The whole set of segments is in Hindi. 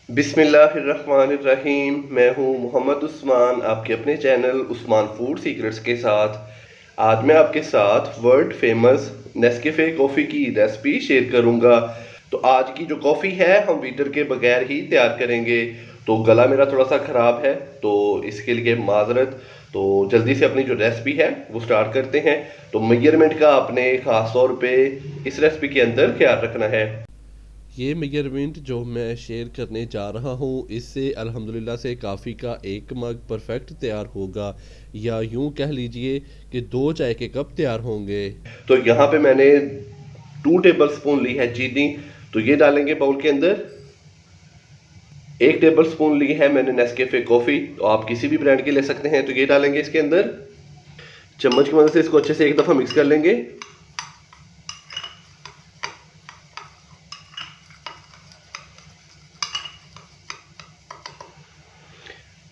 बिस्मिल्लाहिर्रहमानिर्रहीम। मैं हूं मोहम्मद उस्मान, आपके अपने चैनल उस्मान फूड सीक्रेट्स के साथ। आज मैं आपके साथ वर्ल्ड फेमस नेस्कैफे कॉफ़ी की रेसिपी शेयर करूंगा। तो आज की जो कॉफ़ी है हम वीटर के बगैर ही तैयार करेंगे। तो गला मेरा थोड़ा सा ख़राब है तो इसके लिए माजरत। तो जल्दी से अपनी जो रेसिपी है वो स्टार्ट करते हैं। तो मेजरमेंट का आपने ख़ास तौर पे इस रेसिपी के अंदर ख्याल रखना है। ये मेजरमेंट जो मैं शेयर करने जा रहा हूँ इससे अल्हम्दुलिल्लाह से काफ़ी का एक मग परफेक्ट तैयार होगा, या यूँ कह लीजिए कि 2 चाय के कप तैयार होंगे। तो यहाँ पे मैंने 2 टेबल स्पून ली है चीनी। तो ये डालेंगे बाउल के अंदर। 1 टेबल स्पून ली है मैंने नेस्कैफे कॉफ़ी, तो आप किसी भी ब्रांड की ले सकते हैं। तो ये डालेंगे इसके अंदर। चम्मच की मदद से इसको अच्छे से एक दफ़ा मिक्स कर लेंगे।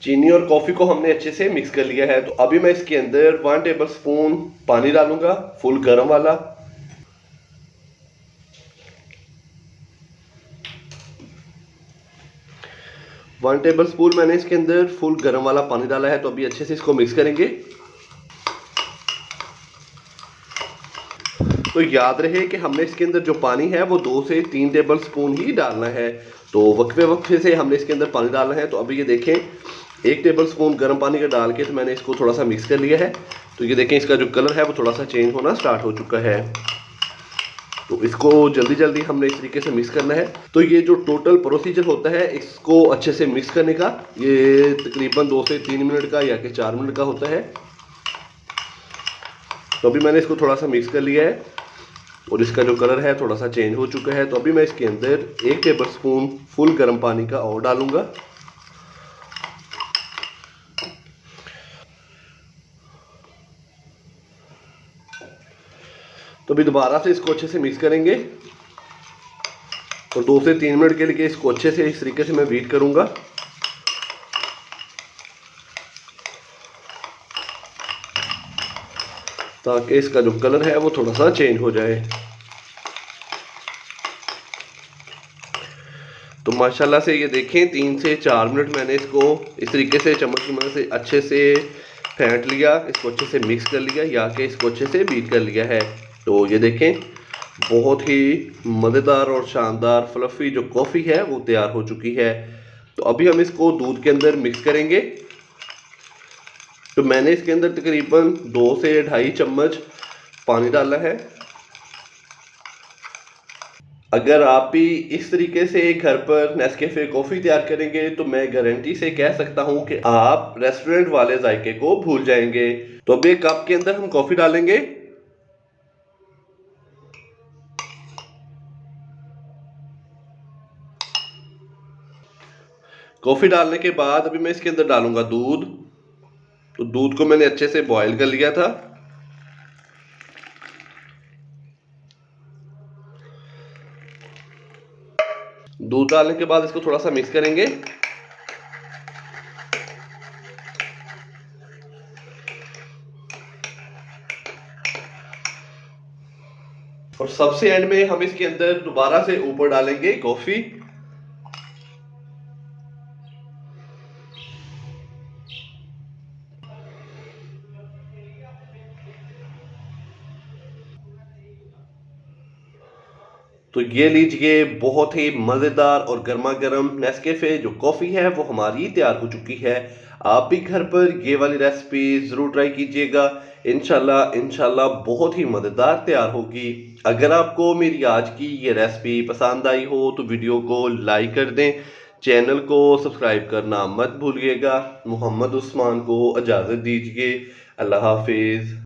चीनी और कॉफ़ी को हमने अच्छे से मिक्स कर लिया है। तो अभी मैं इसके अंदर 1 टेबल स्पून पानी डालूंगा, फुल गर्म वाला। 1 टेबल स्पून मैंने इसके अंदर फुल गर्म वाला पानी डाला है। तो अभी अच्छे से इसको मिक्स करेंगे। तो याद रहे कि हमने इसके अंदर जो पानी है वो 2 से 3 टेबल स्पून ही डालना है। तो वक्फे वक्फे से हमने इसके अंदर पानी डालना है। तो अभी ये देखें 1 टेबल स्पून गर्म पानी का डाल के तो मैंने इसको थोड़ा सा मिक्स कर लिया है। तो ये देखें इसका जो कलर है वो थोड़ा सा चेंज होना स्टार्ट हो चुका है। तो इसको जल्दी जल्दी हमने इस तरीके से मिक्स करना है। तो ये जो टोटल प्रोसीजर होता है इसको अच्छे से मिक्स करने का, ये तकरीबन 2 से 3 मिनट का या कि 4 मिनट का होता है। तो अभी मैंने इसको थोड़ा सा मिक्स कर लिया है और इसका जो कलर है थोड़ा सा चेंज हो चुका है। तो अभी मैं इसके अंदर 1 टेबल स्पून फुल गर्म पानी का और डालूंगा। तो अभी दोबारा से इसको अच्छे से मिक्स करेंगे और 2 से 3 मिनट के लिए इसको अच्छे से इस तरीके से मैं बीट करूंगा, ताकि इसका जो कलर है वो थोड़ा सा चेंज हो जाए। तो माशाल्लाह से ये देखें 3 से 4 मिनट मैंने इसको इस तरीके से चम्मच की मदद से अच्छे से फेंट लिया, इसको अच्छे से मिक्स कर लिया या कि इसको अच्छे से बीट कर लिया है। तो ये देखें बहुत ही मज़ेदार और शानदार फ्लफ़ी जो कॉफ़ी है वो तैयार हो चुकी है। तो अभी हम इसको दूध के अंदर मिक्स करेंगे। तो मैंने इसके अंदर तकरीबन 2 से 2.5 चम्मच पानी डाला है। अगर आप भी इस तरीके से घर पर नेस्कैफे कॉफ़ी तैयार करेंगे तो मैं गारंटी से कह सकता हूं कि आप रेस्टोरेंट वाले जायके को भूल जाएंगे। तो अब एक कप के अंदर हम कॉफ़ी डालेंगे। कॉफ़ी डालने के बाद अभी मैं इसके अंदर डालूंगा दूध। तो दूध को मैंने अच्छे से बॉईल कर लिया था। दूध डालने के बाद इसको थोड़ा सा मिक्स करेंगे। और सबसे एंड में हम इसके अंदर दोबारा से ऊपर डालेंगे कॉफ़ी। तो ये लीजिए बहुत ही मज़ेदार और गर्मा गर्म नेस्कैफे जो कॉफ़ी है वो हमारी तैयार हो चुकी है। आप भी घर पर ये वाली रेसिपी ज़रूर ट्राई कीजिएगा। इंशाल्लाह इंशाल्लाह बहुत ही मज़ेदार तैयार होगी। अगर आपको मेरी आज की ये रेसिपी पसंद आई हो तो वीडियो को लाइक कर दें, चैनल को सब्सक्राइब करना मत भूलिएगा। मोहम्मद उस्मान को इजाज़त दीजिए। अल्लाह हाफिज़।